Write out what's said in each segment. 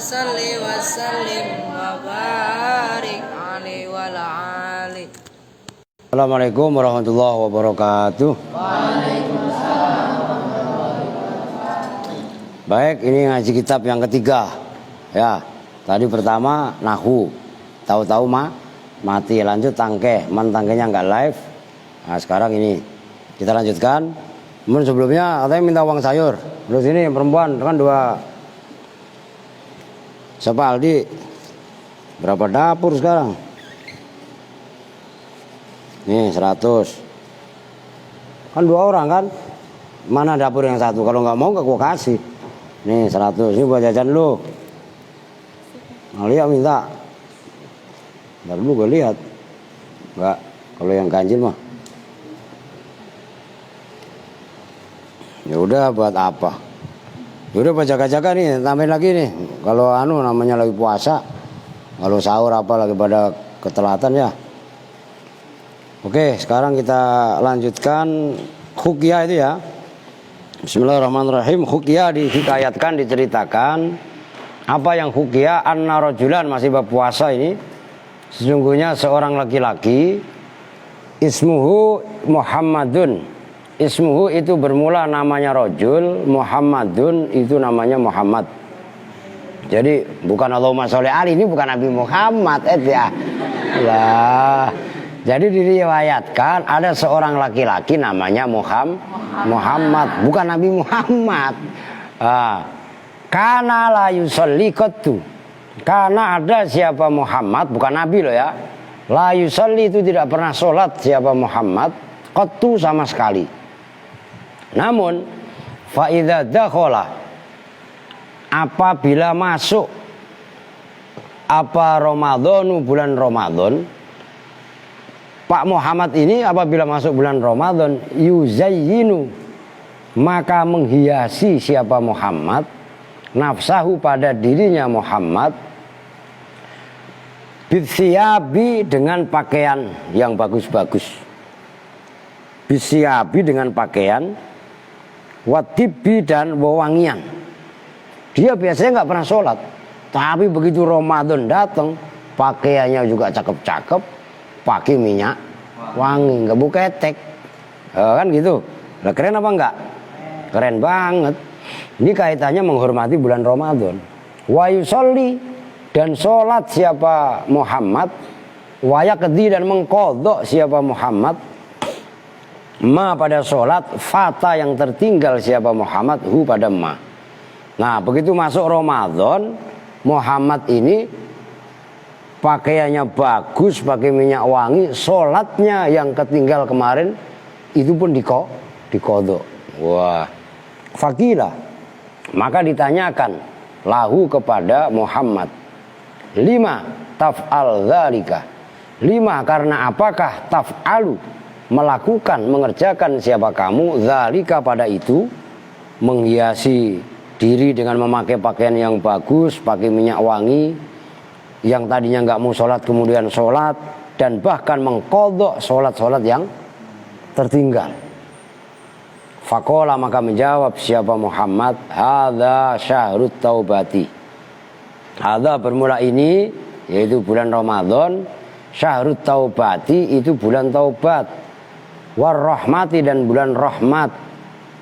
salli wa sallim wa barik alaihi wa ali. Assalamualaikum warahmatullahi wabarakatuh. Baik, ini ngaji kitab yang ketiga. Ya, tadi pertama nahu, tahu-tahu mati. Lanjut tangkeh, tangkehnya nggak live. Nah sekarang ini kita lanjutkan. Kemudian sebelumnya katanya minta uang sayur. Terus ini perempuan kan dua. Siapa Aldi? Berapa dapur sekarang? Nih 100. Kan dua orang kan? Mana dapur yang satu? Kalau nggak mau gua kasih. Nih 100. Ini buat jajan lu. Alia minta. Ntar dulu gue lihat. Enggak. Kalau yang ganjil mah. Ya udah buat apa? Ya udah buat jaga-jaga nih, tambahin lagi nih. Kalau namanya lagi puasa. Kalau sahur apa lagi pada ketelatan ya. Oke, sekarang kita lanjutkan Hukyah itu ya. Bismillahirrahmanirrahim. Hukyah dihikayatkan, diceritakan. Apa yang Hukyah? Anna rajulan, masih bab puasa ini. Sesungguhnya seorang laki-laki, ismuhu Muhammadun. Ismuhu itu bermula namanya rajul, Muhammadun itu namanya Muhammad. Jadi bukan Allahumma sholli ali, ini bukan Nabi Muhammad ya. Lah. Jadi diriwayatkan ada seorang laki-laki namanya Muhammad, bukan Nabi Muhammad. Kana la yusolli qattu. Karena ada siapa Muhammad, bukan Nabi loh ya. La yusolli itu tidak pernah sholat siapa Muhammad, qattu sama sekali. Namun fa idza dakhala, apabila masuk Ramadan, bulan Ramadan, Pak Muhammad ini apabila masuk bulan Ramadan, yuzayyinu, maka menghiasi siapa Muhammad nafsahu pada dirinya Muhammad bisyabi dengan pakaian yang bagus-bagus, bisyabi dengan pakaian, watibbi dan wewangian. Dia biasanya nggak pernah sholat, tapi begitu Ramadan datang pakaiannya juga cakep-cakep, pakai minyak wangi, nggak buketek, kan gitu. Nah, keren apa enggak? Keren banget. Ini kaitannya menghormati bulan Ramadan. Wa yusolli, dan sholat siapa Muhammad, wa yaqdi dan mengqadha siapa Muhammad, ma pada sholat, fata yang tertinggal siapa Muhammad, hu pada ma. Nah begitu masuk Ramadan, Muhammad ini pakaiannya bagus, pakai minyak wangi, sholatnya yang ketinggal kemarin itu pun dikodok. Wah, fakilah, maka ditanyakan lahu kepada Muhammad, lima taf'al dzalika, lima karena apakah taf'alu melakukan, mengerjakan siapa kamu dzalika pada itu, menghiasi diri dengan memakai pakaian yang bagus, pakai minyak wangi, yang tadinya nggak mau sholat kemudian sholat, dan bahkan mengqadha sholat-sholat yang tertinggal. Faqala, maka menjawab siapa Muhammad, hadza syahrut taubati. Hadza bermula ini, yaitu bulan Ramadan, syahrut taubati itu bulan taubat, war rahmati dan bulan rahmat,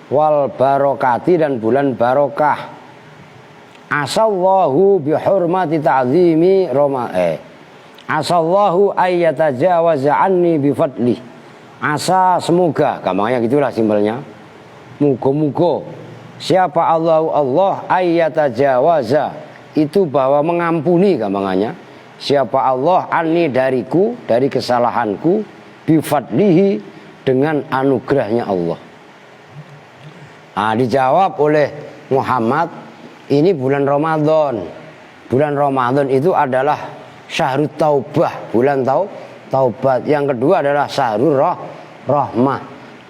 wal barokati dan bulan barokah. Asallahu bihurmati ta'zimi asallahu ayyatajawaza anni bifadlih. Asa, semoga, gampangnya gitulah simpelnya. Muga-muga siapa Allah ayyatajawaza, itu bahwa mengampuni, gampangannya. Siapa Allah anni dariku, dari kesalahanku, bifadlihi dengan anugerahnya Allah. Dijawab oleh Muhammad, ini bulan Ramadan. Bulan Ramadan itu adalah syahrul taubah, bulan taubat. Yang kedua adalah syahrul rahmah,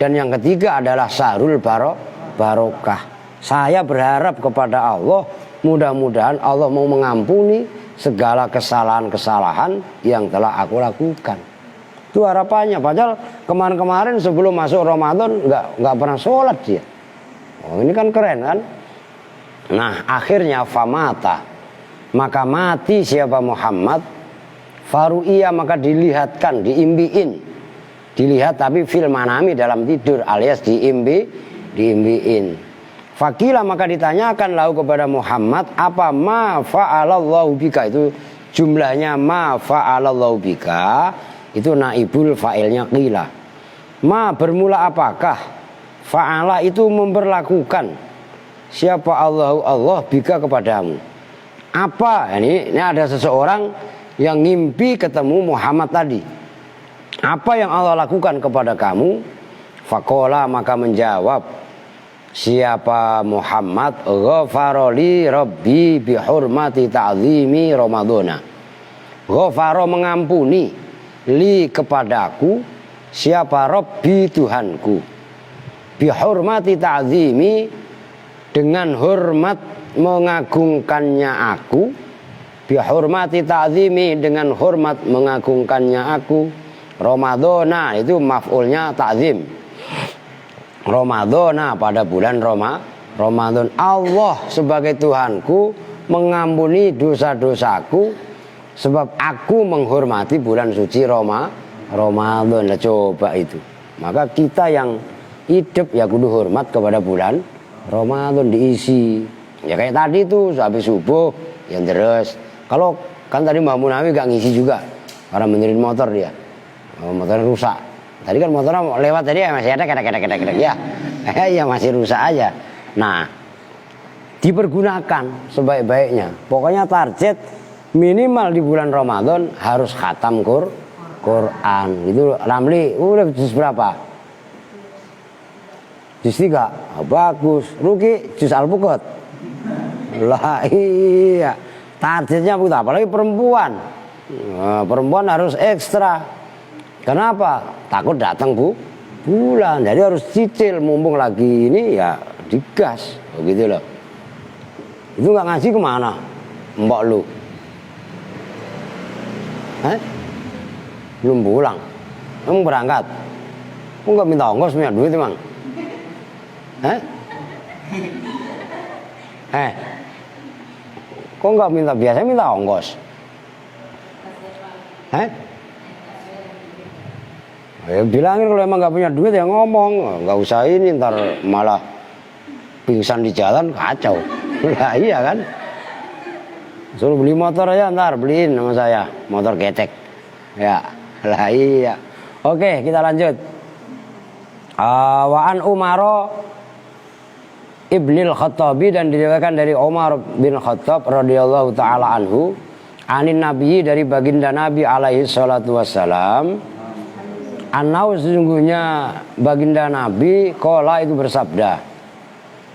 dan yang ketiga adalah syahrul barokah. Saya berharap kepada Allah, mudah-mudahan Allah mau mengampuni segala kesalahan-kesalahan yang telah aku lakukan. Itu harapannya. Padahal kemarin-kemarin sebelum masuk Ramadan nggak pernah sholat dia. Oh, ini kan keren kan? Nah akhirnya famata, maka mati siapa Muhammad, faru'iyah maka dilihatkan, diimbiin, dilihat tapi fil manami dalam tidur alias diimbiin. Fakila maka ditanyakan lahu kepada Muhammad, apa ma fa'alallahu bika, itu jumlahnya ma fa'alallahu bika, itu naibul fa'ilnya qila. Ma bermula apakah, fa'ala itu memperlakukan, siapa Allah bika kepadamu. Apa ini ada seseorang yang ngimpi ketemu Muhammad tadi. Apa yang Allah lakukan kepada kamu? Faqala maka menjawab siapa Muhammad, ghafaroli rabbi bihurmati ta'zimi ramadhana. Ghafaro mengampuni, li kepadaku, siapa Rabbi Tuhanku, bihurmati ta'zimi dengan hormat mengagungkannya aku, bihurmati ta'zimi dengan hormat mengagungkannya aku, Ramadhana itu maf'ulnya ta'zim, Ramadhana pada bulan Ramadan. Allah sebagai Tuhanku mengampuni dosa-dosaku sebab aku menghormati bulan suci Ramadan. Nah, coba itu. Maka kita yang hidup ya kudu hormat kepada bulan Ramadan, diisi. Ya kayak tadi tuh habis subuh yang terus. Kalau kan tadi Mbak Munawi gak ngisi juga karena benerin motor dia. Motornya rusak. Tadi kan motornya lewat tadi ya masih ada kedek ya. Ya masih rusak aja. Nah, dipergunakan sebaik-baiknya. Pokoknya target minimal di bulan Ramadan harus khatam Quran. Itu Ramli udah juz berapa? Juz 3. Bagus. Ruki juz Al-Fuqat. Lah iya. Targetnya begitu, apalagi perempuan. Nah, perempuan harus ekstra. Kenapa? Takut datang bulan. Jadi harus cicil, mumpung lagi ini ya digas. Begitu loh. Itu gak ngaji kemana? Mbak lu? Belum pulang. Kamu berangkat? Kamu gak minta ongkos, punya duit emang? Kok gak minta, biasanya minta ongkos? Ya bilangin kalau emang gak punya duit ya ngomong, gak usah ini ntar malah pingsan di jalan kacau. Lah iya kan, suruh beli motor aja ntar beliin sama saya motor getek ya. Lah iya. Oke kita lanjut. Wa an Umaro ibnil Khattabi, dan diriwayatkan dari Umar bin Khattab radhiyallahu taala anhu, anin nabi dari baginda Nabi alaihi salatu wassalam, anau sesungguhnya baginda Nabi qala itu bersabda,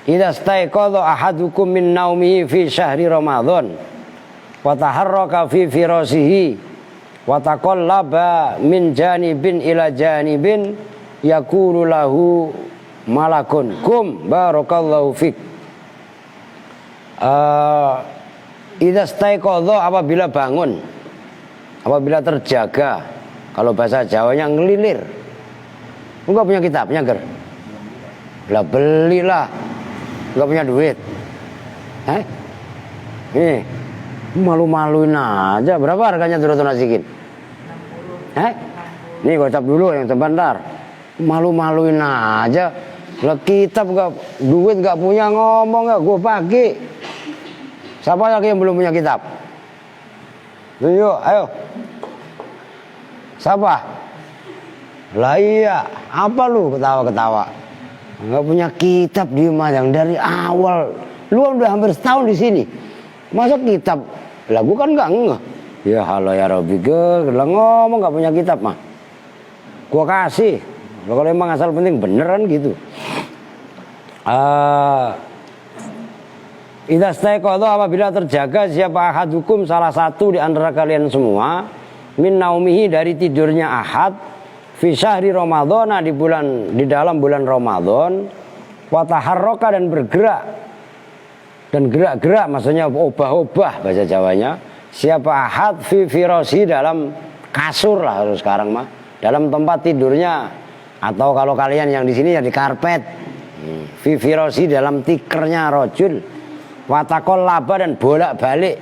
idza staiqadha ahadukum min naumihi fi syahri Ramadan wa taharraka fi firasihi wa taqallaba min janibin ila janibin yaqulu lahu malakun kum barakallahu fik. Idza staiqadha apabila bangun, apabila terjaga. Kalau bahasa Jawanya ngelilir. Enggak punya kitabnya ger. Lah belilah. Enggak punya duit. Ini malu-maluin aja. Berapa harganya turut nasikin? Nih gocap dulu yang sebentar. Malu-maluin aja. Lah kitab enggak, duit enggak punya, ngomong enggak gue pagi. Siapa lagi yang belum punya kitab? Yuk, ayo. Siapa? Lah iya, apa lu ketawa-ketawa? Enggak punya kitab diem aja dari awal. Lu udah hampir setahun di sini. Masa kitab? Lah gua kan enggak ngeh. Ya halo ya Rabbi, lah ngomong enggak punya kitab mah. Gua kasih. Kalau emang asal penting beneran gitu. Idza staiqadha apabila terjaga siapa ahadukum salah satu di antara kalian semua min naumihi dari tidurnya ahad fi syahri Ramadhana di dalam bulan Ramadan wa taharraka dan bergerak dan gerak-gerak maksudnya obah-obah bahasa Jawanya siapa ahad fi firasi dalam kasur lah harus sekarang mah dalam tempat tidurnya atau kalau kalian yang di sini ya di karpet fi firasi dalam tikernya rajul wa taqallaba dan bolak-balik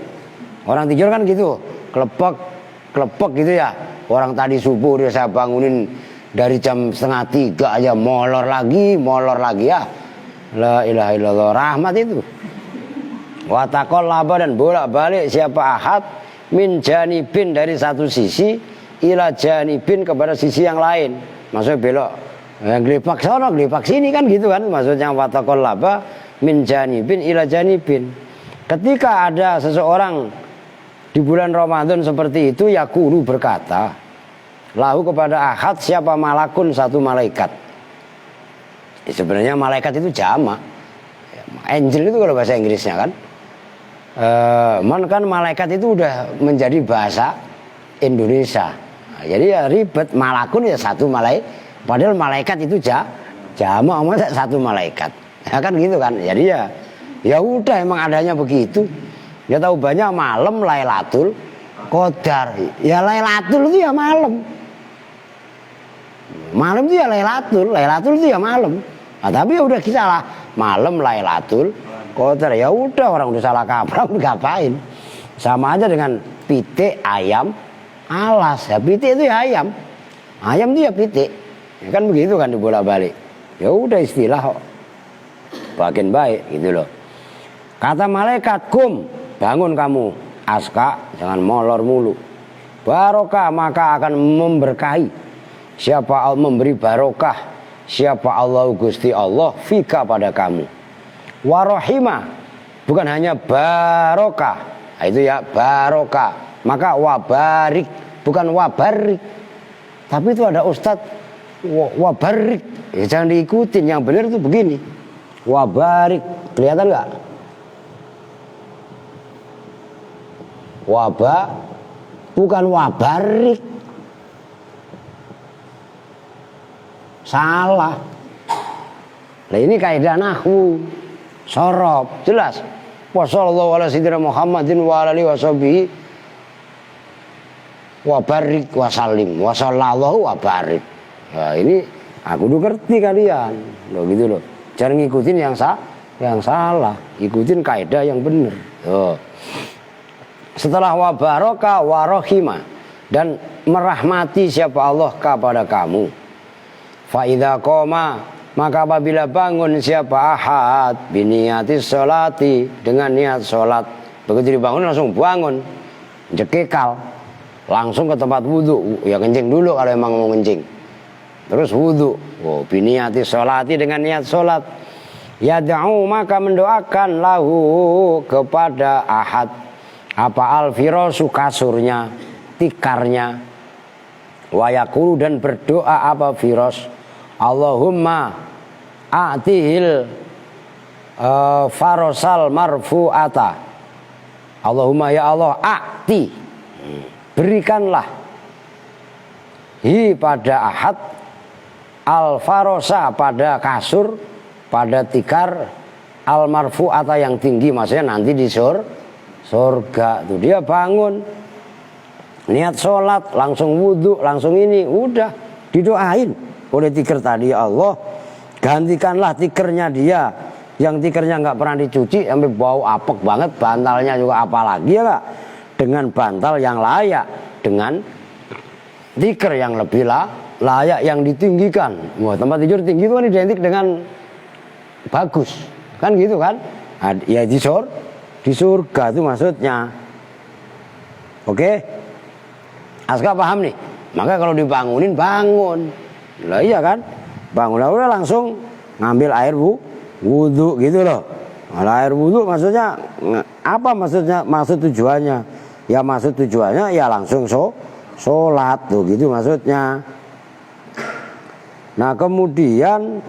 Orang tidur kan gitu, klepek gitu ya. Orang tadi subuh dia saya bangunin dari jam 2:30 aja molor lagi ya. La ilaha illallah, rahmat itu. Wa taqallaba, dan bolak-balik siapa ahad min janibin, dari satu sisi ila janibin, kepada sisi yang lain. Maksudnya belok, yang gelepak sono gelepak sini kan gitu kan, maksudnya wa taqallaba min janibin ila janibin. Ketika ada seseorang di bulan Ramadan seperti itu, yaqulu, berkata, lahu, kepada ahad, siapa malakun, satu malaikat. Sebenarnya malaikat itu jamak. Angel itu kalau bahasa Inggrisnya kan. Kan malaikat itu udah menjadi bahasa Indonesia. Nah, jadi ya ribet, malakun ya satu malaikat. Padahal malaikat itu jamak, masa satu malaikat. Ya kan gitu kan. Jadi ya udah, emang adanya begitu. Ya tahu banyak malam Lailatul Qadar. Ya Lailatul itu ya malam. Malam itu ya Lailatul itu ya malam. Nah, tapi ya udah kita lah malam Lailatul Qadar. Ya udah, orang udah salah kaprah, ngapain? Sama aja dengan pitik ayam alas. Ya pitik itu ya ayam. Ayam itu ya pitik. Ya kan begitu kan, dibolak-balik. Ya udah, istilah kok. Makin baik gitu loh. Kata malaikat, kum, bangun kamu, aska, jangan molor mulu. Barokah, maka akan memberkahi. Siapa memberi barokah, siapa Allah, Gusti Allah, fika, pada kamu. Warohimah, bukan hanya barokah, nah, itu ya barokah. Maka wabarik, bukan wabarik, tapi itu ada ustadz wabarik, ya, jangan diikutin. Yang benar itu begini, wabarik, kelihatan nggak? Wabah, bukan wabarik. Salah. Nah ini kaidah nahwu, sorob, jelas. Wassallallahu ala sayyidina Muhammadin wa alihi washabihi wa barik wa salim wa sallallahu wa barik. Nah, ini aku udah ngerti kalian. Loh gitu loh. Jangan ngikutin yang salah, ikutin kaidah yang benar. Tuh. Setelah wa baraka wa rahima, dan merahmati siapa Allah kepada kamu. Fa idza qoma, maka apabila bangun siapa ahad biniyati sholati, dengan niat sholat. Begitu dibangun langsung bangun, jekekal, langsung ke tempat wudhu. Ya kencing dulu kalau emang mau kencing, terus wudhu. Oh, biniyati sholati, dengan niat sholat. Yad'u, maka mendoakan lahu, kepada ahad, apa al-firasu, kasurnya, tikarnya. Wa yaqulu, dan berdoa apa firas, Allahumma a'tihil farosal marfu'ata. Allahumma, ya Allah, a'ti, berikanlah, hi, pada ahad, al farosa, pada kasur, pada tikar, al marfu'ata, yang tinggi, maksudnya nanti di surga. Tuh dia bangun, niat sholat, langsung wudhu, langsung ini, udah didoain oleh tikar tadi. Ya Allah, gantikanlah tikernya dia, yang tikernya nggak pernah dicuci sampai bau apek banget, bantalnya juga apalagi ya gak, dengan bantal yang layak, dengan tiker yang lebih layak, yang ditinggikan. Wah, tempat tidur tinggi itu kan identik dengan bagus, kan gitu kan? Ya di surga itu maksudnya. Oke, Aska paham nih? Maka kalau dibangunin, bangun. Lah iya kan? Bangun lah, udah langsung ngambil air wudhu gitu loh. Nah, air wudhu maksudnya apa? Maksud tujuannya? Ya maksud tujuannya ya langsung sholat tuh gitu maksudnya. Nah kemudian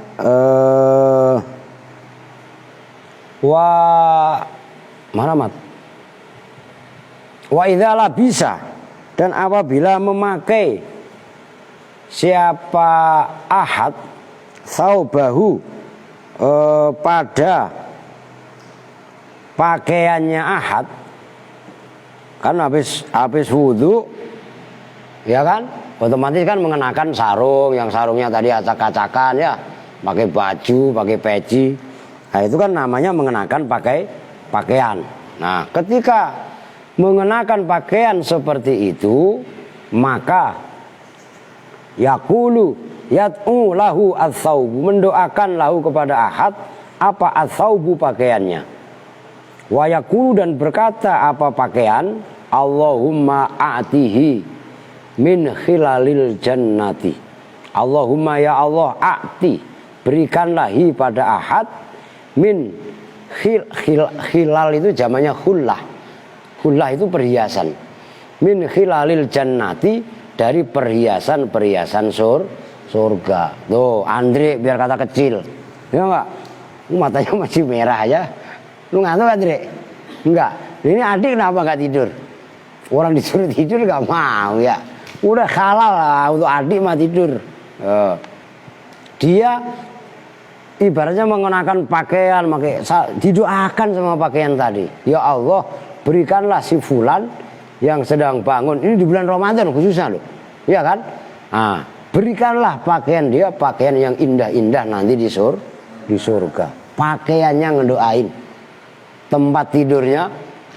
wa idzalah bisa, dan apabila memakai siapa ahad saubahu, pada pakaiannya ahad, kan habis wudhu ya kan, otomatis kan mengenakan sarung, yang sarungnya tadi acak-acakan ya, pakai baju, pakai peci. Nah itu kan namanya mengenakan pakaian. Nah ketika mengenakan pakaian seperti itu, maka yaqulu yad'u lahu ats-tsaubu, mendoakan lahu kepada ahad apa ats-tsaubu pakaiannya. Wa yaqulu, dan berkata apa pakaian, Allahumma a'tihi min khilalil jannati. Allahumma ya Allah, a'ti, berikanlah hi pada ahad min khilal itu zamannya khullah. Khullah itu perhiasan. Min khilalil jannati, dari perhiasan-perhiasan surga. Tuh, Andre biar kata kecil. Ya enggak? Matanya masih merah aja. Lu ngantuk, Andre? Enggak. Ini adik kenapa enggak tidur? Orang disuruh tidur enggak mau ya. Udah halal lah untuk adik mah tidur. Dia ibaratnya mengenakan pakaian, didoakan sama pakaian tadi. Ya Allah, berikanlah si fulan yang sedang bangun, ini di bulan Ramadan khususnya loh, ya kan? Nah, berikanlah pakaian dia, pakaian yang indah-indah nanti di surga. Pakaiannya ngedoain, tempat tidurnya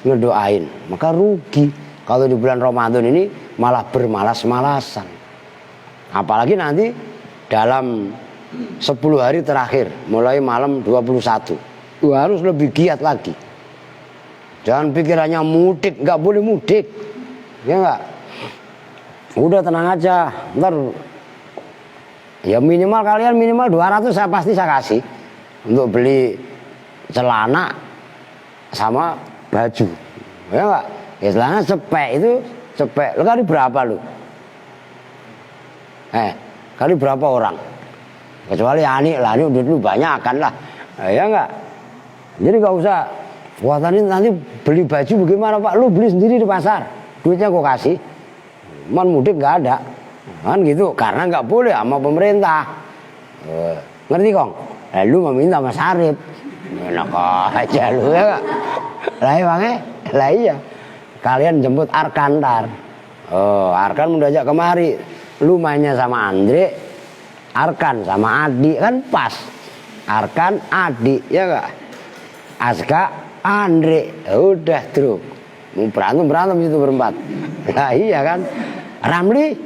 ngedoain. Maka rugi kalau di bulan Ramadan ini malah bermalas-malasan. Apalagi nanti dalam 10 hari terakhir, mulai malam 21, harus lebih giat lagi. Jangan pikirannya mudik, nggak boleh mudik, ya nggak. Udah tenang aja, ntar ya minimal kalian minimal 200 pasti saya kasih untuk beli celana sama baju, ya nggak. Ya celana cepek itu cepek, lo kali berapa lo? Kali berapa orang? Kecuali Ani lah, ini udah dulu banyak kan lah, ya nggak. Jadi nggak usah. Wah nanti beli baju bagaimana Pak? Lu beli sendiri di pasar, duitnya kok kasih. Man mudik nggak ada, kan gitu. Karena nggak boleh sama pemerintah. Ngerti kong? Lu meminta Mas Arif, enak aja lu ya nggak? Lah emangnya, lah iya. Kalian jemput Arkan ntar. Arkan udah ajak kemari. Lu mainnya sama Andre, Arkan sama Adi kan pas. Arkan, Adi, ya nggak? Aska, Andre, udah truk. Mau berantem itu berempat. Nah iya kan. Ramli,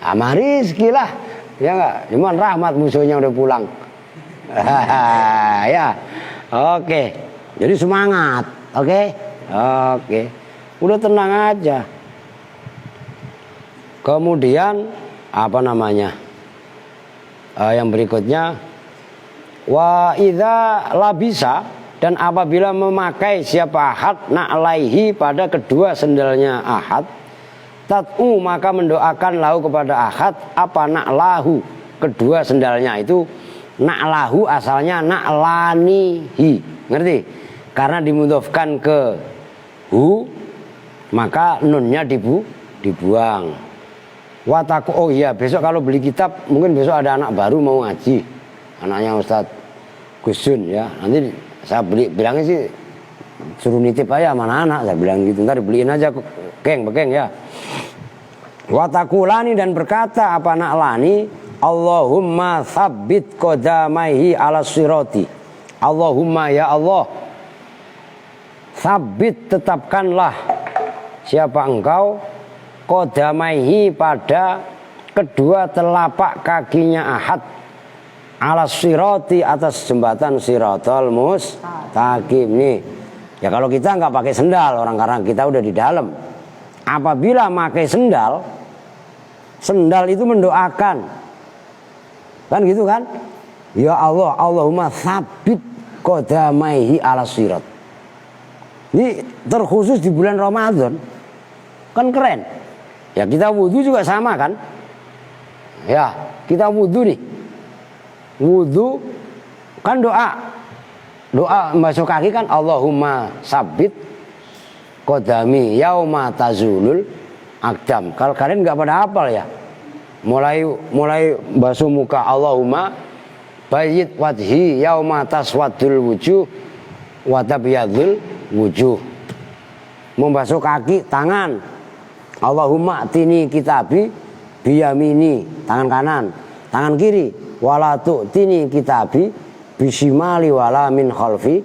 sama Rizky lah, ya nggak. Cuman Rahmat musuhnya udah pulang. Ya, oke. Jadi semangat, oke. Udah tenang aja. Kemudian apa namanya? Yang berikutnya, wa idza labisa, dan apabila memakai siapa ahad na'laihi, pada kedua sendalnya ahad, tat'u, maka mendoakan lahu kepada ahad apa na'lahu, kedua sendalnya itu. Na'lahu asalnya na'lanihi, ngerti? Karena dimudhofkan ke hu, maka nunnya dibuang. Wataku, oh iya, besok kalau beli kitab, mungkin besok ada anak baru mau ngaji, anaknya Ustadz Gusun ya, nanti saya bilangnya sih suruh nitip aja sama anak, saya bilang gitu, ntar beliin aja bekeng ya. Watakulani, dan berkata apa na'lani, Allahumma tsabbit qadamaihi ala sirati. Allahumma ya Allah, tsabbit, tetapkanlah siapa engkau, qadamaihi, pada kedua telapak kakinya ahad, ala sirati, atas jembatan siratal mustaqim nih. Ya kalau kita nggak pakai sendal, orang karena kita udah di dalam. Apabila pakai sendal itu mendoakan, kan gitu kan? Ya Allah, Allahumma tsabbit qadamaihi ala sirat. Ini terkhusus di bulan Ramadan, kan keren. Ya kita wudhu juga sama kan? Ya kita wudhu nih. Wudhu kan doa basuh kaki kan, Allahumma sabbit qadami yauma tazulul aqdam. Kalau kalian nggak pada hafal ya, mulai basuh muka, Allahumma bayyid wajhi yauma taswadul wujuh wa tabyadul wujuh. Membasuh kaki, tangan, Allahumma tini kitabi biyamini, tangan kanan, tangan kiri, wala tu'tini kitabi bisimali wala min khalfi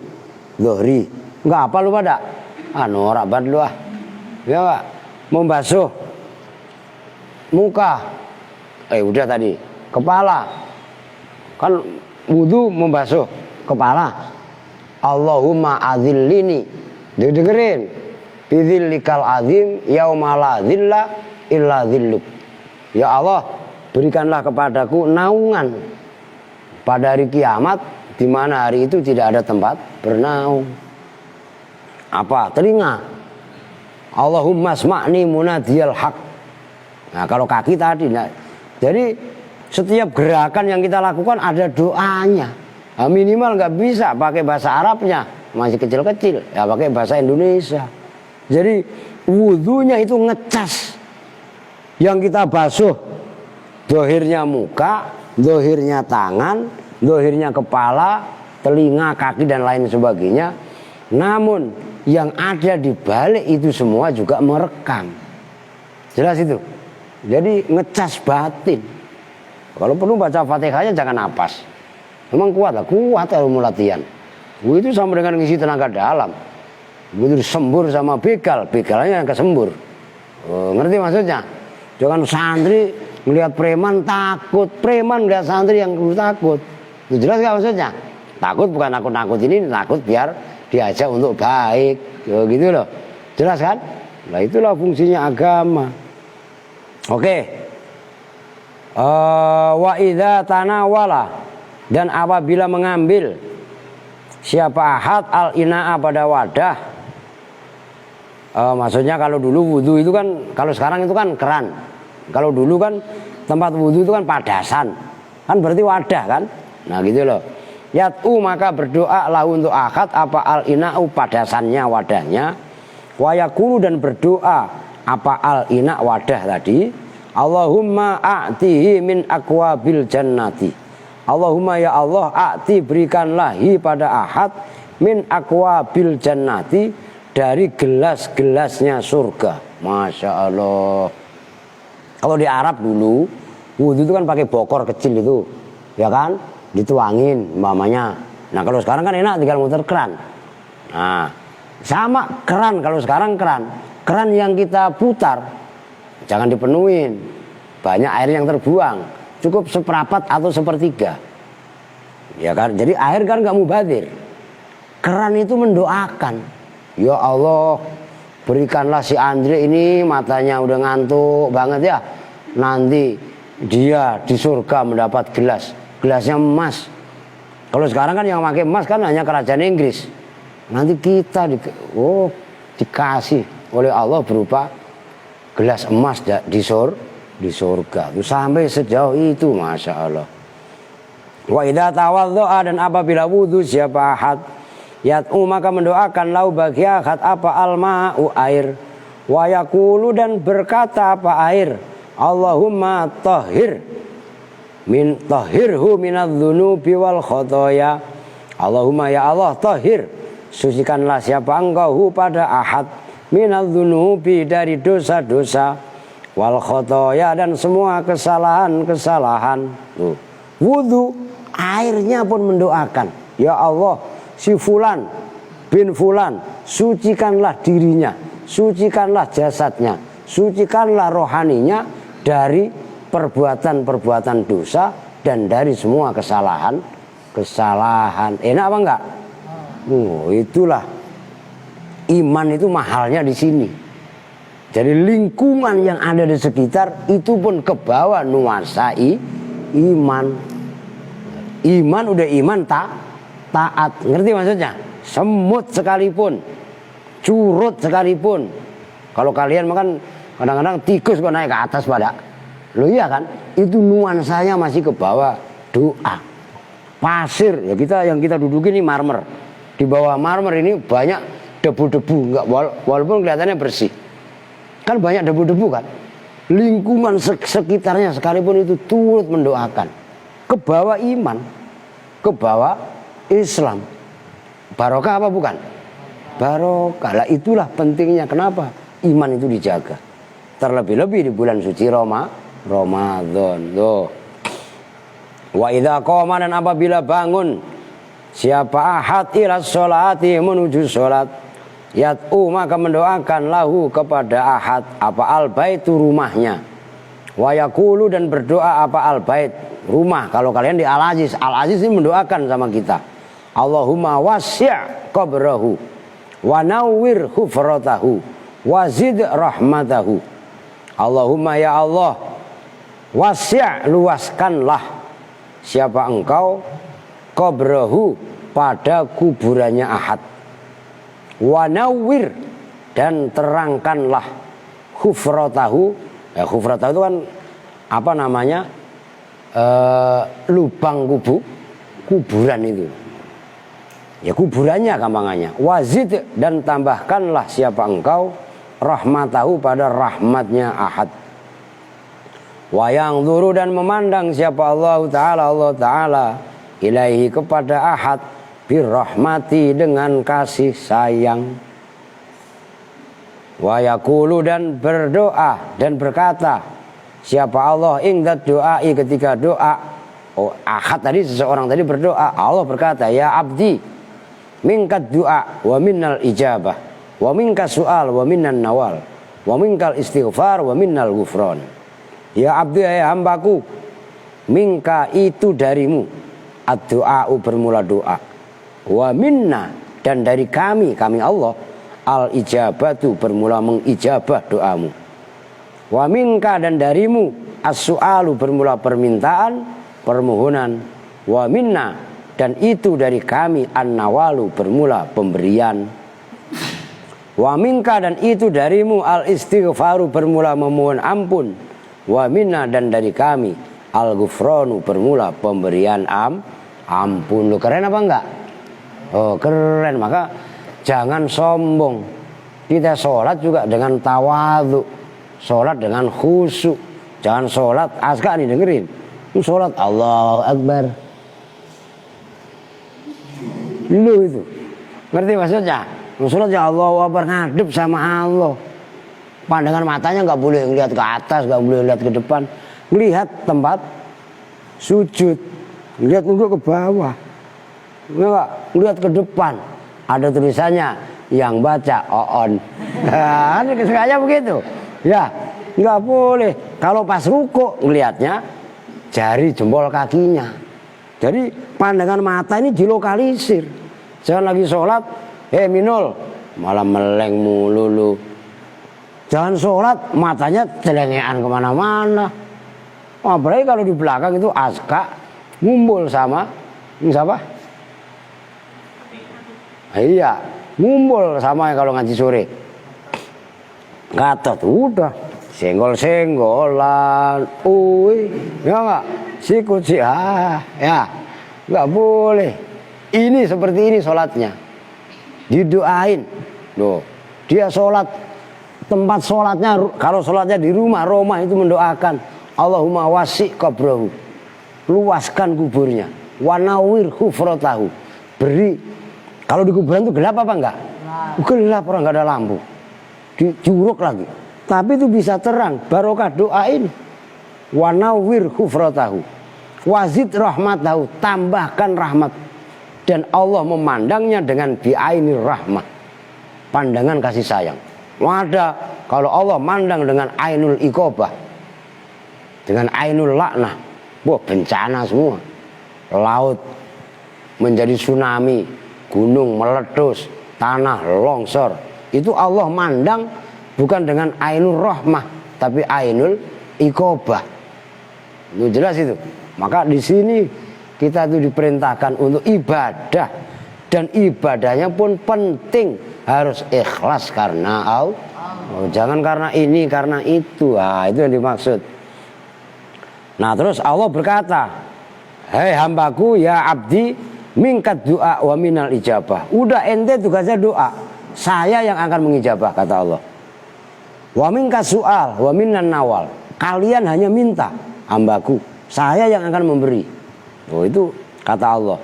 dhuhri. Enggak apa lu pada? Norak banget lu ah. ya Pak, membasuh muka, udah tadi, kepala, kan wudu membasuh kepala. Allahumma adzillini, dengerin, bidzillikal azim yauma la dzilla illa dzilluk. Ya Allah, berikanlah kepadaku naungan pada hari kiamat, di mana hari itu tidak ada tempat bernaung. Apa? Telinga. Allahumma sma'ni munadiyal haq. Nah, kalau kaki tadi, nah, jadi setiap gerakan yang kita lakukan ada doanya. Nah, minimal nggak bisa pakai bahasa Arabnya, masih kecil-kecil, ya pakai bahasa Indonesia. Jadi wudunya itu ngecas. Yang kita basuh dohirnya muka, dohirnya tangan, dohirnya kepala, telinga, kaki dan lain sebagainya. Namun yang ada di balik itu semua juga merekam. Jelas itu. Jadi ngecas batin. Kalau perlu baca Fatihahnya jangan napas. Memang kuat lah, kuat ilmu latihan. Itu sama dengan ngisi tenaga dalam. Begitu disembur sama begal, begalnya yang kesembur. Ngerti maksudnya? Jangan santri melihat preman takut, preman melihat santri yang takut. Itu jelas gak maksudnya? Takut bukan nakut-nakut ini, takut biar diajak untuk baik, gitu loh. Jelas kan? Nah itulah fungsinya agama. Oke. Wa idza tanawala, dan apabila mengambil siapa ahad al-ina'a pada wadah. Maksudnya kalau dulu wudu itu kan, kalau sekarang itu kan keran. Kalau dulu kan tempat wudu itu kan padasan, kan berarti wadah kan. Nah gitu loh. Yat'u maka berdoa lahu untuk akad apa al-ina'u padasannya, wadahnya. Wayakulu dan berdoa apa al-ina' wadah tadi. Allahumma a'tihi min akwabil jannati. Allahumma ya Allah a'ti berikanlah hi pada ahad min akwabil jannati, dari gelas-gelasnya surga. Masya Allah. Kalau di Arab dulu wudu itu kan pakai bokor kecil itu, ya kan, dituangin mamanya. Nah kalau sekarang kan enak tinggal muter keran. Nah sama keran, kalau sekarang keran yang kita putar jangan dipenuhin, banyak air yang terbuang, cukup seperempat atau sepertiga, ya kan. Jadi air kan nggak mubazir. Keran itu mendoakan, ya Allah berikanlah si Andre ini, matanya udah ngantuk banget ya, nanti dia di surga mendapat gelasnya emas. Kalau sekarang kan yang pakai emas kan hanya kerajaan Inggris. Nanti kita dikasih oleh Allah berupa gelas emas di surga. Itu sampai sejauh itu, masya Allah. Wa idza tawaddo'a, dan apabila wudu siapa ahad, yat'u maka mendoakan lau bagi ahad apa alma'u air. Wa yaqulu dan berkata apa air, Allahumma tahhir min tahhirhu minadz-dzunubi wal khotoya. Allahumma ya Allah tahhir, sucikanlah siapa engkau pada ahad minadz-dzunubi dari dosa-dosa, wal khotoya dan semua kesalahan-kesalahan. Wudu airnya pun mendoakan, ya Allah si fulan bin fulan, sucikanlah dirinya, sucikanlah jasadnya, sucikanlah rohaninya dari perbuatan-perbuatan dosa dan dari semua kesalahan. Enak apa enggak? Itulah iman itu mahalnya di sini. Jadi lingkungan yang ada di sekitar itu pun kebawa nuasai iman. Iman udah iman taat, ngerti maksudnya? Semut sekalipun, curut sekalipun. Kalau kalian makan kadang-kadang tikus kok naik ke atas pada, lo iya kan? Itu nuansanya masih ke bawah doa. Pasir ya yang kita duduki ini marmer. Di bawah marmer ini banyak debu-debu, enggak walaupun kelihatannya bersih. Kan banyak debu-debu kan? Lingkungan sekitarnya sekalipun itu turut mendoakan. Ke bawah iman, ke bawah Islam. Barokah apa bukan? Barokah. Lah itulah pentingnya kenapa iman itu dijaga. Terlebih-lebih di bulan suci Ramadan. Tuh. Wa idza qama, dan apabila bangun siapa ahad ila sholati menuju sholat, Yat'u maka mendoakan lahu kepada ahad apa al-baitu rumahnya. Wa yaqulu dan berdoa apa al-bait rumah. Kalau kalian di Al-Aziz, Al-Aziz ini mendoakan sama kita. Allahumma wasi' qabrahu wa nawwir hufratahu wa zid rahmatahu. Allahumma ya Allah, wasi' luaskanlah siapa engkau qabrahu pada kuburannya ahad. Wa nawwir dan terangkanlah hufratahu. Ya, hufratahu itu kan apa namanya? Lubang kuburan itu. Ya kuburannya gampangannya. Wazid dan tambahkanlah siapa engkau rahmatahu pada rahmatnya ahad. Wayang duru dan memandang siapa Allah Ta'ala ilaihi kepada ahad birrahmati dengan kasih sayang. Wayakulu dan berdoa dan berkata siapa Allah ingdat doai ketika doa. Oh ahad tadi seseorang tadi berdoa, Allah berkata ya abdi minkat doa wa minnal ijabah wa minka su'al wa minnan nawal wa minkal istighfar wa minnal ghufran. Ya abdi ya hambaku, minka itu darimu, ad-doa'u bermula doa, wa minna dan dari kami Allah, al-ijabatu bermula mengijabah doamu, wa minka dan darimu, as-su'alu bermula permintaan, permohonan, wa minna dan itu dari kami, an-nawalu bermula pemberian, wa minka dan itu darimu, al-istighfaru bermula memohon ampun, wa minna dan dari kami al-ghufranu bermula pemberian ampun. Lu keren apa enggak? Oh keren. Maka jangan sombong. Kita sholat juga dengan tawadhu, sholat dengan khusyuk. Jangan sholat aska nih dengerin. Lu sholat Allahu Akbar. Lu itu ngerti maksudnya? Sholat ya Allahu Akbar ngadep sama Allah. Pandangan matanya nggak boleh ngelihat ke atas, nggak boleh lihat ke depan, melihat tempat sujud, lihat nunduk ke bawah, nggak lihat ke depan. Ada tulisannya yang baca oon. Nah, sengaja begitu, ya nggak boleh. Kalau pas ruku ngelihatnya jari jempol kakinya. Jadi pandangan mata ini dilokalisir. Jangan lagi sholat, minul malah meleng mulu lu. Jangan sholat matanya celengean kemana-mana. Apalagi kalau di belakang itu aska ngumpul sama siapa? Iya, ngumpul sama kalau ngaji sore. Gatot udah senggol-senggolan, ya nggak? Sikut sih, ya nggak boleh. Ini seperti ini sholatnya, didoain. Loh, dia sholat. Tempat sholatnya, kalau sholatnya di rumah itu mendoakan Allahumma wasi' qabrahu, luaskan kuburnya, wa nawwir hufratahu, beri. Kalau di kuburan itu gelap apa enggak? Gelap, orang enggak ada lampu, dicuruk lagi, tapi itu bisa terang barokah doa ini. Wa nawwir hufratahu wazid rahmatahu, tambahkan rahmat. Dan Allah memandangnya dengan bi'ainir rahmah, pandangan kasih sayang. Ada kalau Allah mandang dengan ainul iqobah, dengan ainul laknah, wah bencana semua. Laut menjadi tsunami, gunung meletus, tanah longsor. Itu Allah mandang bukan dengan ainul rahmah, tapi ainul iqobah. Itu jelas itu. Maka di sini kita itu diperintahkan untuk ibadah, dan ibadahnya pun penting. Harus ikhlas karena Allah. Jangan karena ini, karena itu. Itu yang dimaksud. Nah terus Allah berkata, hei hambaku ya abdi mingkat doa wa minal ijabah. Udah ente tugasnya doa, saya yang akan mengijabah kata Allah. Wa minka su'al wa minan nawal. Kalian hanya minta hambaku, saya yang akan memberi. Itu kata Allah.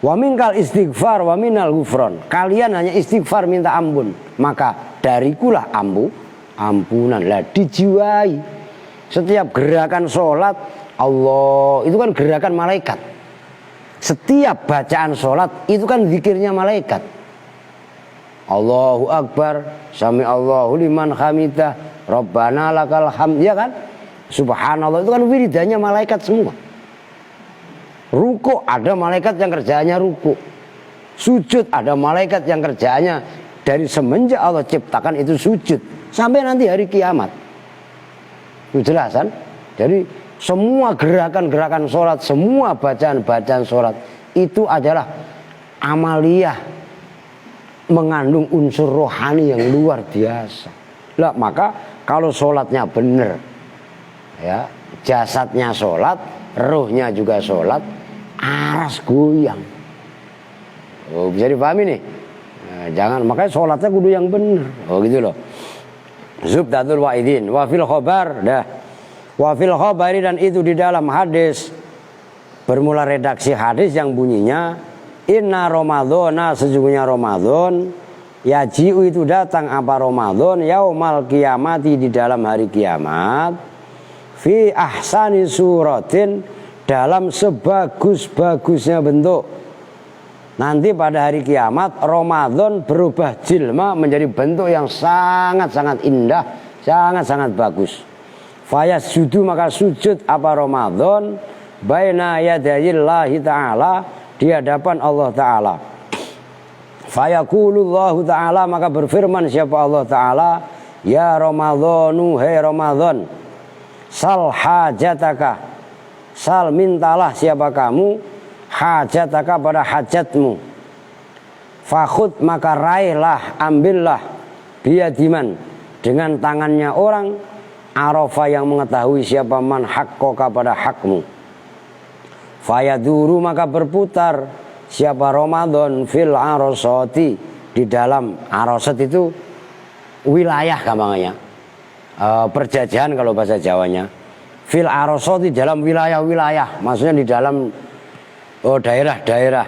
Wa minkal istighfar wa minal ghufran. Kalian hanya istighfar minta ampun, maka darikulah ampunan. Lah dijiwai. Setiap gerakan sholat Allah itu kan gerakan malaikat. Setiap bacaan sholat itu kan zikirnya malaikat. Allahu Akbar, sami Allahu liman hamidah, Rabbana lakal hamd, ya kan? Subhanallah itu kan wiridannya malaikat semua. Ruku ada malaikat yang kerjaannya ruku. Sujud ada malaikat yang kerjaannya dari semenjak Allah ciptakan itu sujud sampai nanti hari kiamat. Itu jelas kan? Jadi semua gerakan-gerakan sholat, semua bacaan-bacaan sholat itu adalah amaliyah mengandung unsur rohani yang luar biasa. Lah maka kalau sholatnya benar, ya jasadnya sholat, ruhnya juga sholat, aras goyang. Oh, bisa dipahami nih. Nah, jangan makanya sholatnya kudu yang benar. Oh gitu loh. Zubdatul wa'idin wa fil khobar dah. Wa fil khobari dan itu di dalam hadis. Bermula redaksi hadis yang bunyinya inna Ramadhana sesungguhnya Ramadan yaji'u itu datang apa Ramadan yaumal kiamati di dalam hari kiamat fi ahsani suratin dalam sebagus-bagusnya bentuk. Nanti pada hari kiamat Ramadan berubah jilma menjadi bentuk yang sangat-sangat indah, sangat-sangat bagus. Fayasjudu maka sujud apa Ramadan baina yadayillahi ta'ala di hadapan Allah Ta'ala. Fayaqulullahu Ta'ala maka berfirman siapa Allah Ta'ala, ya Ramadhanu hai Ramadan, sal hajataka, sal mintalah siapa kamu hajataka pada hajatmu, fakhud maka raihlah ambillah biyadiman dengan tangannya orang arafa yang mengetahui siapa man hakkoka pada hakmu, fayaduru maka berputar siapa Ramadan fil arosati di dalam arosat itu wilayah gampangnya perjajahan kalau bahasa Jawanya, fil arosati dalam wilayah-wilayah maksudnya di dalam daerah-daerah.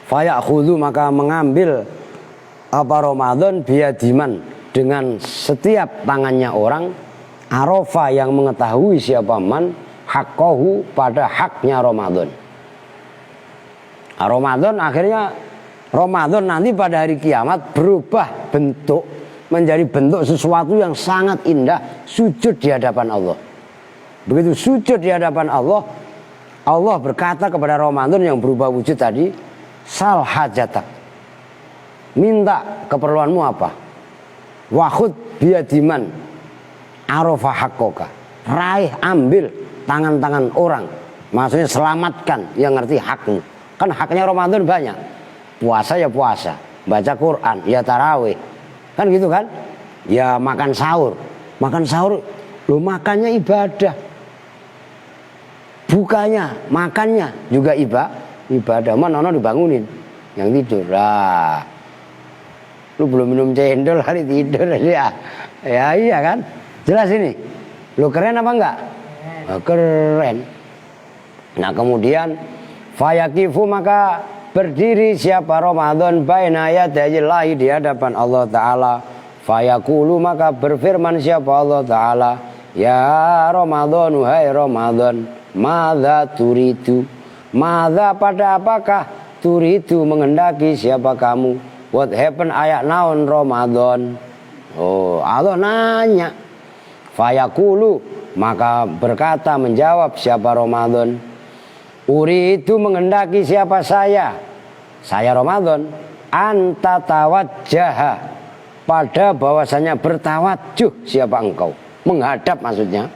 Fayakhudhu maka mengambil apa Ramadan biadiman dengan setiap tangannya orang arafa yang mengetahui siapa man hakkohu pada haknya Ramadan. Ramadan akhirnya Ramadan nanti pada hari kiamat berubah bentuk menjadi bentuk sesuatu yang sangat indah, sujud di hadapan Allah. Begitu sujud di hadapan Allah, Allah berkata kepada Ramadan yang berubah wujud tadi, sal hajatak, minta keperluanmu apa, wakhud biadiman arafa hakkoka, raih ambil tangan-tangan orang, maksudnya selamatkan yang ngerti hakmu. Kan haknya Ramadan banyak, puasa ya puasa, baca Quran ya tarawih, kan gitu kan, ya makan sahur lo makannya ibadah, bukanya makannya juga ibadah. Mana dibangunin yang tidur lah, lu belum minum cendol hari tidur ya iya kan, jelas ini lu keren apa enggak? Keren. Nah kemudian fayakifu maka berdiri siapa Ramadan baina yadayillahi di hadapan Allah Ta'ala. Fayaqulu maka berfirman siapa Allah Ta'ala, ya Ramadan hai Ramadan, madza turidu, madza pada apakah turidu mengendaki siapa kamu, what happen ayak naon Ramadan. Oh Allah nanya. Fayaqulu maka berkata menjawab siapa Ramadan, uridu mengendaki siapa saya Ramadan, anta tawajjaha pada bahwasanya bertawajuh siapa engkau, menghadap maksudnya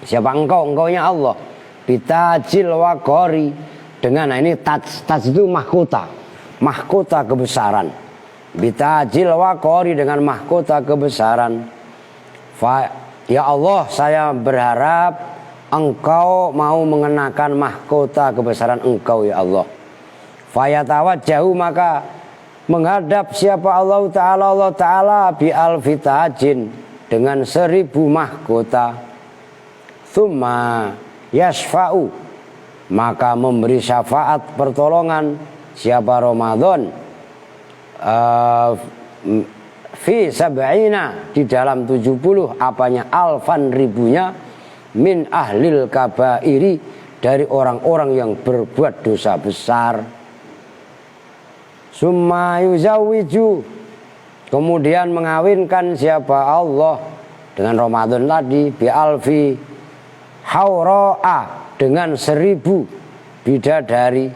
siapa engkau, engkaunya Allah, bitajil waqori dengan ini taj itu mahkota kebesaran, bitajil waqori dengan mahkota kebesaran. Ya Allah saya berharap engkau mau mengenakan mahkota kebesaran engkau ya Allah. Fayatawajjahu maka menghadap siapa Allah Ta'ala bi alfitajin dengan 1000 mahkota. Tsumma yasfa'u maka memberi syafaat pertolongan siapa Ramadan fi sab'ina di dalam 70 apanya alfan ribunya min ahlil kabairi dari orang-orang yang berbuat dosa besar. Summa yuzawwiju Kemudian mengawinkan siapa Allah dengan Ramadan tadi bi alfi haura'a dengan 1000 bidadari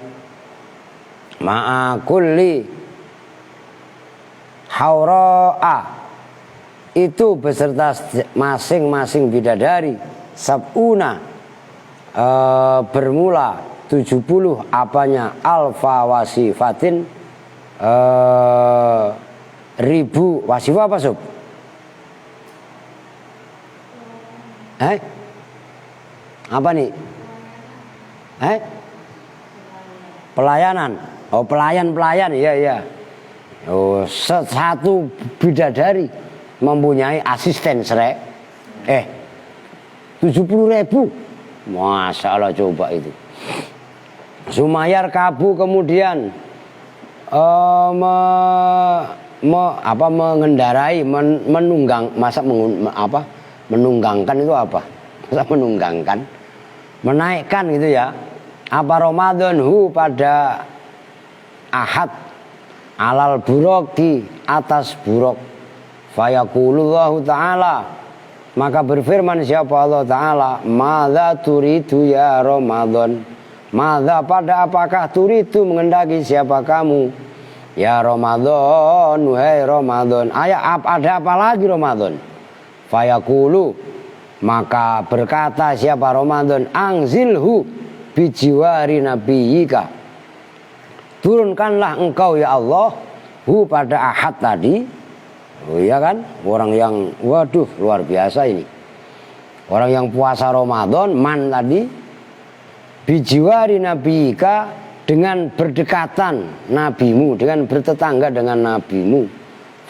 ma'a kulli haura'a itu beserta masing-masing bidadari sab'una bermula 70 apanya alfa wasifatin ribu wasifah apa sob? Apa nih? Pelayanan. Oh pelayan iya. Oh satu bidadari mempunyai asisten srek 70.000. Masya Allah coba itu. Sumayar kabu kemudian mengendarai menunggang menunggangkan itu apa? Masa menunggangkan? Menaikkan gitu ya. Apa Ramadan pada ahad alal buroki atas burok. Fayaqulullahu ta'ala maka berfirman siapa Allah Ta'ala madza turidu ya Ramadan. Madza pada apakah turidu mengendaki siapa kamu ya Ramadan wahai Ramadan. Ada apa lagi Ramadan? Fayaqulu maka berkata siapa Ramadan angzilhu bijiwari nabiyika turunkanlah engkau ya Allah hu pada ahad tadi. Oh iya kan, orang yang waduh luar biasa ini. Orang yang puasa Ramadan man tadi bijiwari nabiyika dengan berdekatan nabimu, dengan bertetangga dengan nabimu.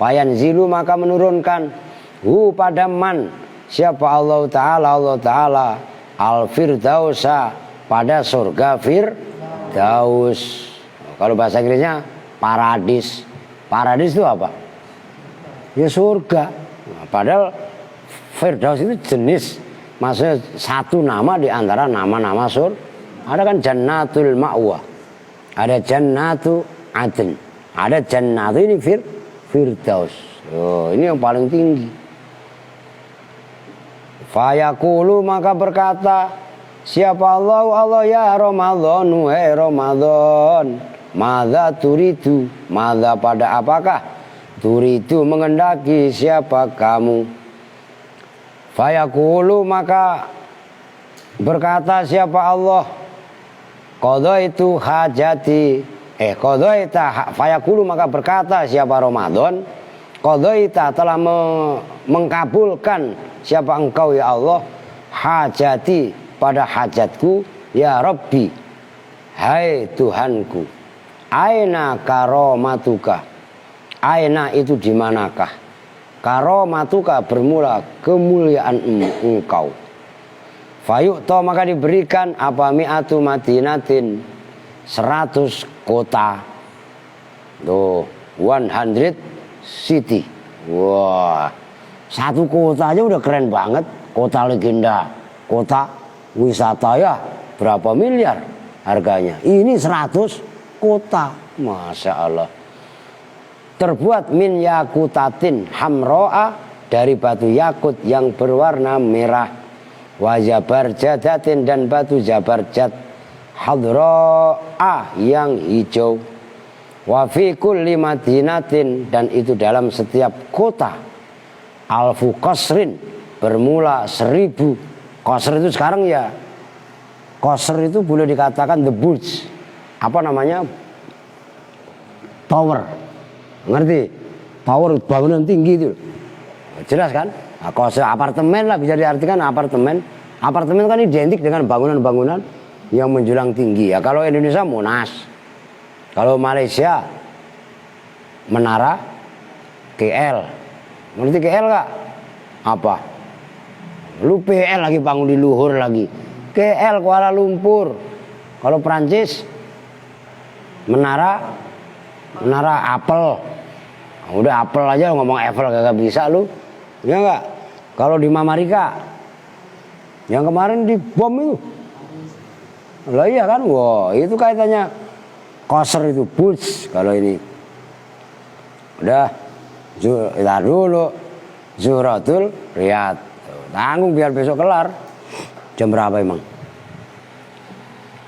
Fayanzilu maka menurunkan hu pada man siapa Allah Ta'ala al-firdausa pada surga firdaus. Kalau bahasa Inggrisnya paradis. Paradis itu apa? Ya surga. Padahal firdaus itu jenis, maksudnya satu nama di antara nama-nama surga. Ada kan jannatul ma'wa, ada jannatu adn, ada jannatu ini firdaus. Oh, ini yang paling tinggi. Fayaqulu maka berkata siapa Allah ya Ramadan wahai Ramadan madza turidu madza pada apakah turidu mengendaki siapa kamu. Fayaqulu maka berkata siapa Allah qadaitu hajati qadaita fayaqulu maka berkata siapa Ramadan qadaita telah mengkabulkan siapa engkau ya Allah hajati pada hajatku ya Rabbi hai Tuhanku aina karomatuka. Aina itu di manakah? Karomatuka bermula kemuliaan engkau. Fayu'ta maka diberikan apa mi'atu madinatin 100 kota. Tuh 100 city. Wah, satu kota aja udah keren banget. Kota legenda, kota wisata ya berapa miliar harganya. Ini 100 kota. Masya Allah. Terbuat min yakutatin hamro'a dari batu yakut yang berwarna merah wa jabarjadatin dan batu jabarjad hadro'a yang hijau wa fi kulli madinatin dan itu dalam setiap kota alfu qasrin bermula 1000 qasr itu sekarang ya qasr itu boleh dikatakan the burj apa namanya tower. Ngerti? Tower bangunan tinggi itu. Jelas kan? Nah, kalau apartemen lah bisa diartikan apartemen. Apartemen kan identik dengan bangunan-bangunan yang menjulang tinggi. Ya kalau Indonesia Monas. Kalau Malaysia Menara KL. Ngerti KL gak? Apa? Lu PL lagi bangun di luhur lagi. KL Kuala Lumpur. Kalau Prancis Menara Apple. Udah Apple aja ngomong Apple kagak bisa lu. Ya enggak? Kalau di Mamarika yang kemarin di bom itu. Lah iya kan? Wah, itu kaitannya koser itu Burj kalau ini. Udah Tar dulu. Zuhratul Riyad. Tanggung biar besok kelar. Jam berapa emang?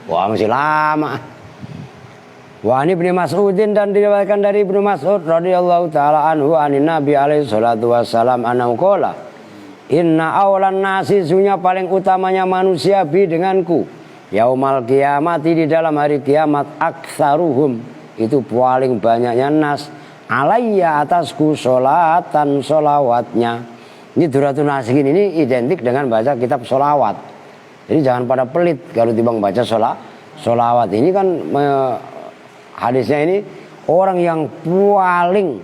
Wah masih lama. Wa ani Ibnu Mas'udin dan diriwayatkan dari Ibnu Mas'ud radhiyallahu taala anhu anin Nabi alaihi salatu wassalam annahu qala inna awalan nasi sunya paling utamanya manusia bi denganku yaumal kiamati di dalam hari kiamat aktsaruhum itu paling banyaknya nas alayya atasku sholatan sholawatnya. Ini Duratun Nasihin ini identik dengan baca kitab sholawat. Jadi jangan pada pelit kalau timbang baca sholawat ini kan hadisnya ini orang yang paling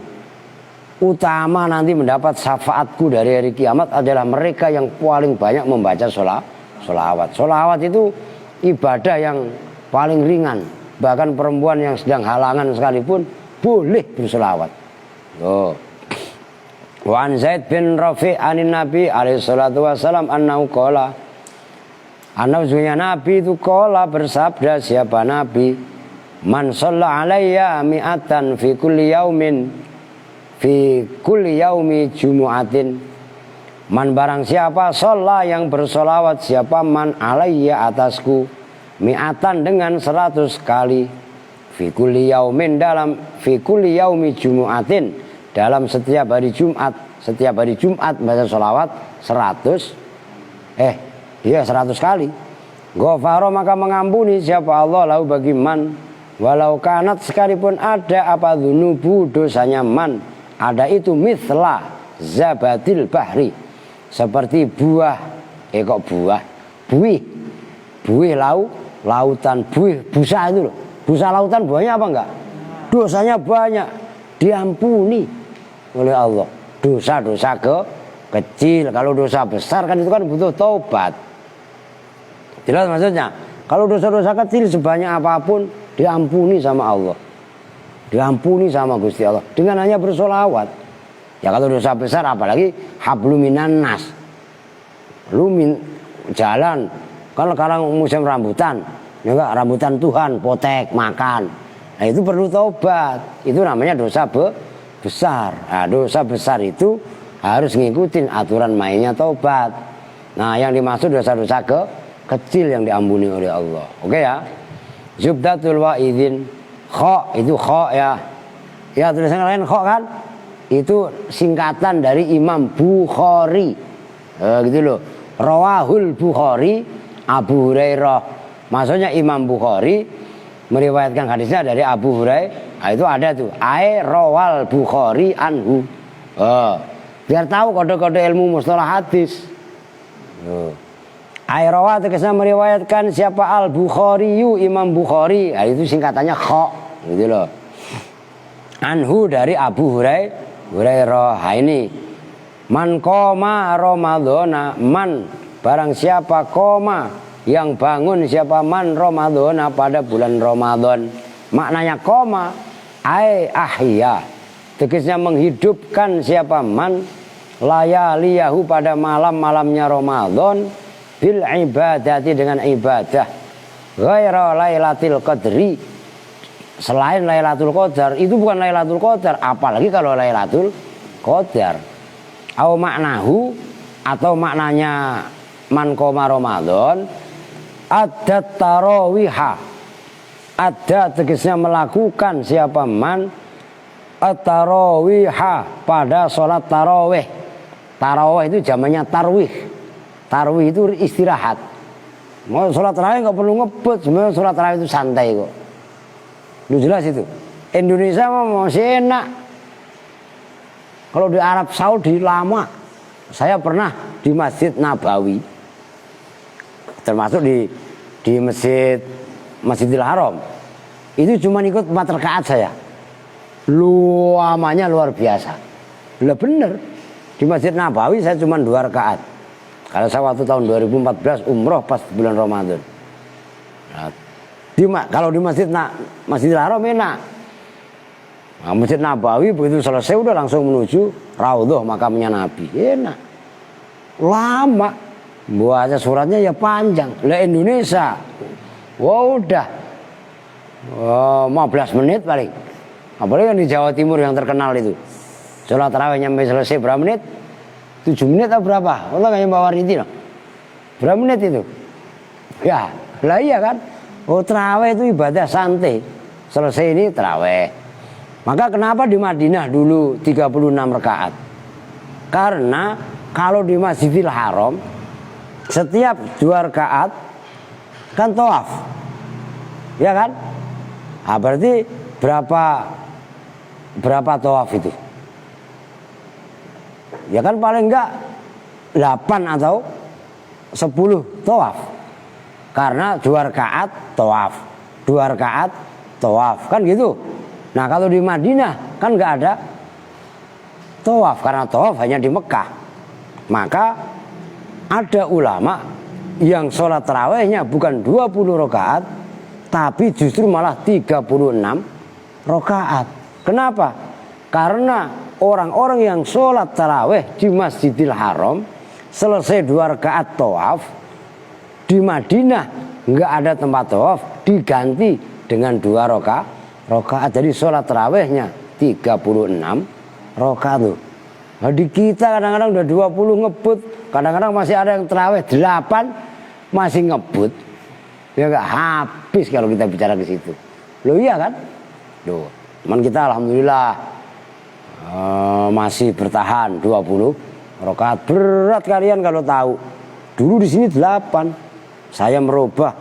utama nanti mendapat syafaatku dari hari kiamat adalah mereka yang paling banyak membaca sholawat. Sholawat itu ibadah yang paling ringan. Bahkan perempuan yang sedang halangan sekalipun boleh bersolawat. Wa an Zaid bin Rafi' anin Nabi alaihi salatu wasallam annahu qala annahunya Nabi itu qala bersabda siapa Nabi man shalla alayya mi'atan fi kulli yaumi jumu'atin man barang siapa shalla yang bersolawat siapa man alayya atasku mi'atan dengan 100 kali fi kulli yaumin dalam fi kulli yaumi jumu'atin dalam setiap hari Jumat baca sholawat 100 kali ghafara maka mengampuni siapa Allah lahu bagi man walau kanat sekalipun ada apa dzunubu dosanya man ada itu mithla zabatil bahri seperti buih lautan busa itu loh. Busa lautan banyak apa enggak? Dosanya banyak, diampuni oleh Allah. Dosa-dosa kecil, kalau dosa besar kan itu kan butuh taubat. Jelas maksudnya? Kalau dosa-dosa kecil sebanyak apapun diampuni sama Allah. Diampuni sama Gusti Allah dengan hanya bersolawat. Ya kalau dosa besar apalagi habluminan nas. Jalan kan sekarang musim rambutan. Ya enggak, rambutan Tuhan, potek, makan. Nah itu perlu taubat. Itu namanya dosa besar. Nah, dosa besar itu harus ngikutin aturan mainnya taubat. Nah yang dimaksud dosa-dosa kecil yang diampuni oleh Allah. Oke ya. Zubdatul wa'idin. Kha itu kha ya. Ya tulisan lain kha kan. Itu singkatan dari Imam Bukhari. Gitu loh. Rawahul Bukhari Abu Hurairah. Maksudnya Imam Bukhari meriwayatkan hadisnya dari Abu Hurairah. Nah, itu ada tuh. Rawal Bukhari anhu. Biar tahu kode-kode ilmu mustalah hadis. Rawal tegasnya meriwayatkan siapa Al Bukhariyu Imam Bukhari. Nah, itu singkatannya kha. Gitu loh. Anhu dari Abu Hurairah. Nah, ini man qoma Ramadhana man barang siapa qoma yang bangun siapa man Ramadhana pada bulan Ramadan. Maknanya qoma ahya tegasnya menghidupkan siapa man layaliyahu pada malam-malamnya Ramadan bil ibadati dengan ibadah ghaira lailatul qadri selain Lailatul Qadar. Itu bukan Lailatul Qadar apalagi kalau Lailatul Qadar. Au maknahu atau maknanya man qoma Ramadan ada tarawihah ada tegasnya melakukan siapa man tarawihah pada sholat tarawih. Tarawih itu zamannya tarwih. Tarwih itu istirahat. Mau sholat tarawih nggak perlu ngebut, sebenarnya sholat tarawih itu santai kok. Lu jelas itu. Indonesia masih enak. Kalau di Arab Saudi lama. Saya pernah di Masjid Nabawi. Termasuk di Masjidil Haram. Itu cuma ikut 4 rakaat saya. Lamanya luar biasa. Lah bener. Di Masjid Nabawi saya cuma 2 rakaat. Kalau saya waktu tahun 2014 umroh pas bulan Ramadan. Nah, kalau di Masjidil Haram enak. Nah, Masjid Nabawi begitu selesai udah langsung menuju Raudhah makamnya Nabi. Enak. Lama. Baca suratnya ya panjang. Lah Indonesia. Wah udah 15 menit paling. Apalagi yang di Jawa Timur yang terkenal itu. Sholat tarawih nyampe selesai berapa menit? 7 menit atau berapa? Allah kayak bawa riti loh. Berapa menit itu? Ya, lah iya kan? Oh, tarawih itu ibadah santai. Selesai ini tarawih. Maka kenapa di Madinah dulu 36 rakaat? Karena kalau di Masjidil Haram setiap 2 rakaat kan tawaf. Ya kan? Nah, berarti berapa tawaf itu? Ya kan paling enggak 8 atau 10 tawaf. Karena 2 rakaat tawaf, 2 rakaat tawaf, kan gitu. Nah kalau di Madinah kan nggak ada tawaf, karena tawaf hanya di Mekah. Maka ada ulama yang sholat tarawihnya bukan 20 rakaat, tapi justru malah 36 rakaat. Kenapa? Karena orang-orang yang sholat tarawih di Masjidil Haram selesai 2 rakaat tawaf, di Madinah nggak ada tempat tawaf, diganti dengan 2 rakaat. Jadi sholat tarawihnya 36 rakaat tuh. Nah, di kita kadang-kadang udah 20 ngebut, kadang-kadang masih ada yang tarawih 8 masih ngebut. Ya nggak habis kalau kita bicara ke situ. Loh iya kan? Loh, cuman kita alhamdulillah masih bertahan 20 rakaat. Berat kalian kalau tahu. Dulu di sini 8. Saya merubah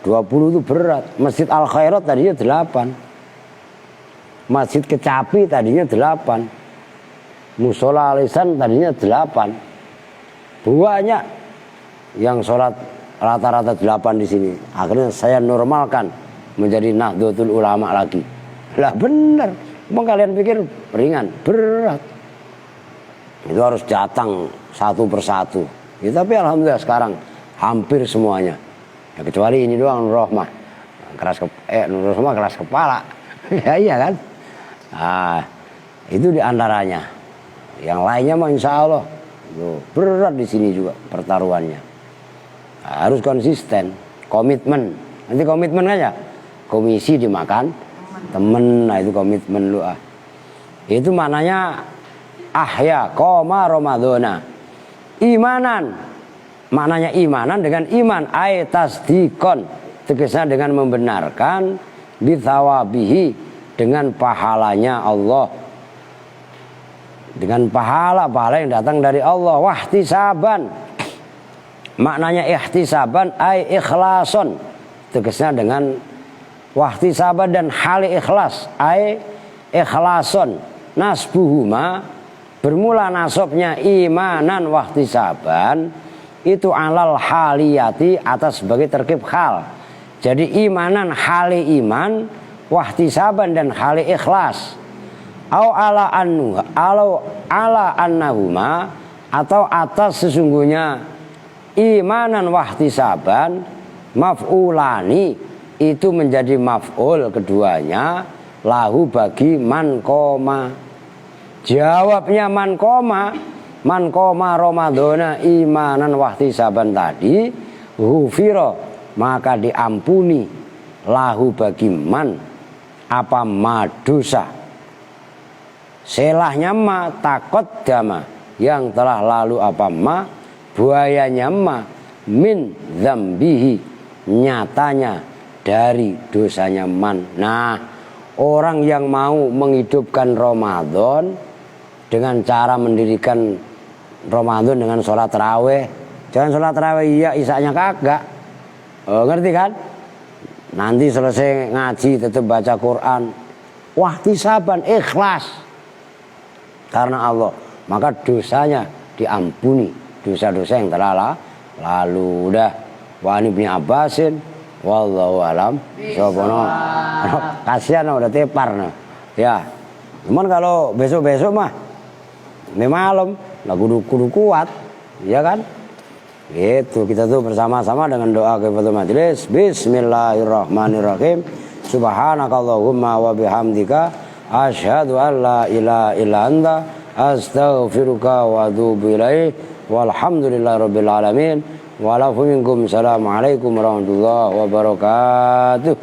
20 itu berat. Masjid Al Khairat tadinya 8. Masjid Kecapi tadinya 8. Musola Alisan tadinya 8. Banyak yang sholat rata-rata 8 di sini. Akhirnya saya normalkan menjadi Nahdlatul Ulama lagi. Lah bener. Emang kalian pikir ringan? Berat. Itu harus datang satu persatu. Ya, tapi alhamdulillah sekarang hampir semuanya. Ya, kecuali ini doang Nur Rohmah. Nur Rohmah keras kepala. Ya iya kan? Nah, itu diantaranya. Yang lainnya mah insya Allah berat di sini juga pertaruhannya. Nah, harus konsisten, komitmen. Nanti komitmen aja. Komisi dimakan temen. Nah itu komitmen lu ah. Itu maknanya ahya qoma Ramadhana. Imanan. Maknanya imanan dengan iman, ay tasdikon, tegasnya dengan membenarkan, bithawabihi, dengan pahalanya Allah, dengan pahala yang datang dari Allah. Wahtisaban, maknanya ihtisaban, ay ikhlason, tegasnya dengan wahtisaban dan hal ikhlas, ay ikhlason. Nasbuhuma, bermula nasabnya imanan wahtisaban itu alal haliyati, atas sebagai terkib hal. Jadi imanan hali iman, wahtisaban dan hali ikhlas. Au ala annahuma, atau atas sesungguhnya imanan wahtisaban maf'ulani, itu menjadi maf'ul keduanya, lahu bagi man koma. Jawabnya man koma Ramadhana imanan wahtisaban tadi, hufiro, maka diampuni, lahu bagi man apa madosa, selahnya ma takot dama, yang telah lalu apa ma, buayanya ma, min zambihi, nyatanya dari dosanya man. Nah, orang yang mau menghidupkan Ramadan dengan cara mendirikan Ramadan dengan sholat tarawih, jangan sholat tarawih iya, isanya kagak. Ngerti kan? Nanti selesai ngaji tetap baca Quran, wahtisaban, ikhlas karena Allah, maka dosanya diampuni, dosa-dosa yang telah lalu. Udah. Wa Ibnu Abbasin wallahu alam. Sopono. Kasihan udah tepar nah. Ya. Cuman kalau besok-besok mah ini malam lah kudu kuat, ya kan? Gitu, kita tuh bersama-sama dengan doa kepada majelis. Bismillahirrahmanirrahim. Subhanakallahumma wa bihamdika asyhadu an la ilaha illa anta astaghfiruka wa atubu ilaik. Walhamdulillahirabbil alamin. Wa lakum minkum. Assalamualaikum warahmatullahi wabarakatuh.